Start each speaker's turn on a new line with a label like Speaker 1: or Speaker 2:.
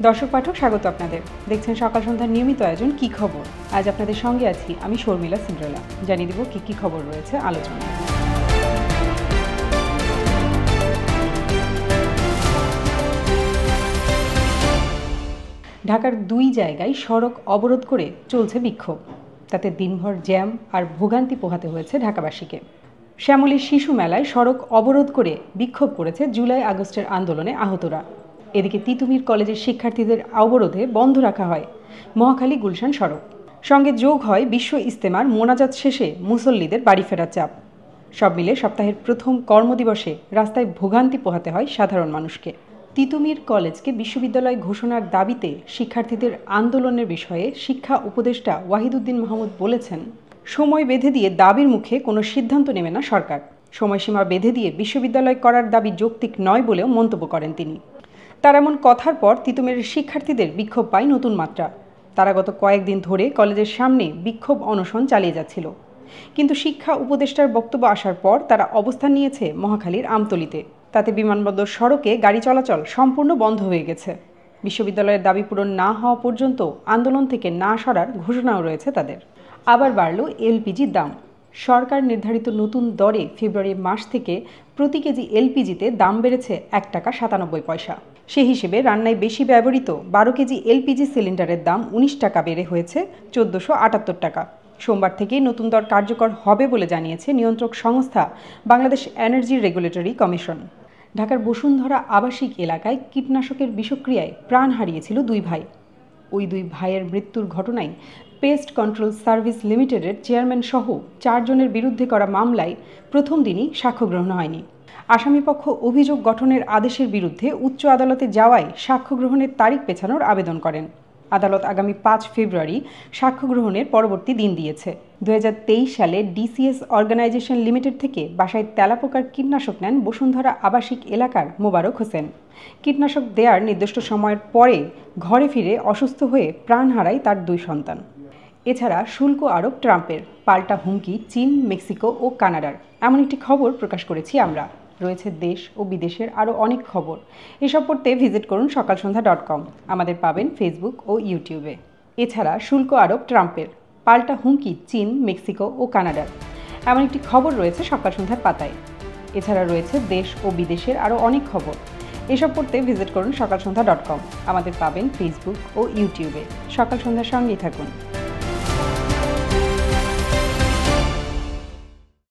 Speaker 1: দর্শক পাঠক স্বাগত আপনাদের। দেখছেন সকাল সন্ধ্যার নিয়মিত আয়োজন কি খবর। আজ আপনাদের সঙ্গে আছি আমি শর্মিলা সিন্ড্রেলা। জানিয়ে দেব কি খবর রয়েছে আলোচনায়। ঢাকার দুই জায়গায় সড়ক অবরোধ করে চলছে বিক্ষোভ। তাতে দিনভর জ্যাম আর ভোগান্তি পোহাতে হয়েছে ঢাকাবাসীকে। শ্যামলীর শিশু মেলায় সড়ক অবরোধ করে বিক্ষোভ করেছে জুলাই আগস্টের আন্দোলনে আহতরা। এদিকে তিতুমীর কলেজের শিক্ষার্থীদের অবরোধে বন্ধ রাখা হয় মহাখালী গুলশান সড়ক। সঙ্গে যোগ হয় বিশ্ব ইজতেমার মোনাজাত শেষে মুসল্লিদের বাড়ি ফেরার চাপ। সব মিলে সপ্তাহের প্রথম কর্মদিবসে রাস্তায় ভোগান্তি পোহাতে হয় সাধারণ মানুষকে। তিতুমীর কলেজকে বিশ্ববিদ্যালয় ঘোষণার দাবিতে শিক্ষার্থীদের আন্দোলনের বিষয়ে শিক্ষা উপদেষ্টা ওয়াহিদুদ্দিন মাহমুদ বলেছেন, সময় বেঁধে দিয়ে দাবির মুখে কোনো সিদ্ধান্ত নেবে না সরকার। সময়সীমা বেঁধে দিয়ে বিশ্ববিদ্যালয় করার দাবি যৌক্তিক নয় বলেও মন্তব্য করেন তিনি। তার এমন কথার পর তিতুমীরের শিক্ষার্থীদের বিক্ষোভ পায় নতুন মাত্রা। তারা গত কয়েকদিন ধরে কলেজের সামনে বিক্ষোভ অনশন চালিয়ে যাচ্ছিল। কিন্তু শিক্ষা উপদেষ্টার বক্তব্য আসার পর তারা অবস্থান নিয়েছে মহাখালীর আমতলীতে। তাতে বিমানবন্দর সড়কে গাড়ি চলাচল সম্পূর্ণ বন্ধ হয়ে গেছে। বিশ্ববিদ্যালয়ের দাবি পূরণ না হওয়া পর্যন্ত আন্দোলন থেকে না সরার ঘোষণাও রয়েছে তাদের। আবার বাড়ল এলপিজির দাম। সরকার নির্ধারিত নতুন দরে ফেব্রুয়ারি মাস থেকে প্রতি কেজি এলপিজিতে দাম বেড়েছে ১ টাকা ৯৭ পয়সা। সে হিসেবে রান্নায় বেশি ব্যবহৃত ১২ কেজি এলপিজি সিলিন্ডারের দাম ১৯ টাকা বেড়ে হয়েছে ১৪৭৮ টাকা। সোমবার থেকেই নতুন দর কার্যকর হবে বলে জানিয়েছে নিয়ন্ত্রক সংস্থা বাংলাদেশ এনার্জি রেগুলেটরি কমিশন। ঢাকার বসুন্ধরা আবাসিক এলাকায় কীটনাশকের বিষক্রিয়ায় প্রাণ হারিয়েছিল দুই ভাই। ওই দুই ভাইয়ের মৃত্যুর ঘটনায় পেস্ট কন্ট্রোল সার্ভিস লিমিটেডের চেয়ারম্যান সহ ৪ জনের বিরুদ্ধে করা মামলায় প্রথম দিনই সাক্ষ্য গ্রহণ হয়নি। আসামিপক্ষ অভিযোগ গঠনের আদেশের বিরুদ্ধে উচ্চ আদালতে যাওয়ায় সাক্ষ্য গ্রহণের তারিখ পেছানোর আবেদন করেন। আদালত আগামী ৫ ফেব্রুয়ারি সাক্ষ্য গ্রহণের পরবর্তী দিন দিয়েছে। ২০২৩ সালে ডিসিএস অর্গানাইজেশন লিমিটেড থেকে বাসায় তেলাপোকার কীটনাশক নেন বসুন্ধরা আবাসিক এলাকার মোবারক হোসেন। কীটনাশক দেওয়ার নির্দিষ্ট সময়ের পরে ঘরে ফিরে অসুস্থ হয়ে প্রাণ হারায় তার ২ সন্তান। এছাড়া শুল্ক আরোপ ট্রাম্পের, পাল্টা হুমকি চীন, মেক্সিকো ও কানাডার, এমন একটি খবর প্রকাশ করেছি আমরা। রয়েছে দেশ ও বিদেশের আরও অনেক খবর। এসব পড়তে ভিজিট করুন সকালসন্ধ্যা.com। আমাদের পাবেন ফেসবুক ও ইউটিউবে। এছাড়া শুল্ক আরোপ ট্রাম্পের, পাল্টা হুমকি চীন, মেক্সিকো ও কানাডার, এমন একটি খবর রয়েছে সকাল সন্ধ্যার পাতায়। এছাড়া রয়েছে দেশ ও বিদেশের আরও অনেক খবর। এসব পড়তে ভিজিট করুন সকালসন্ধ্যা.com। আমাদের পাবেন ফেসবুক ও ইউটিউবে। সকাল সন্ধ্যার সঙ্গেই থাকুন।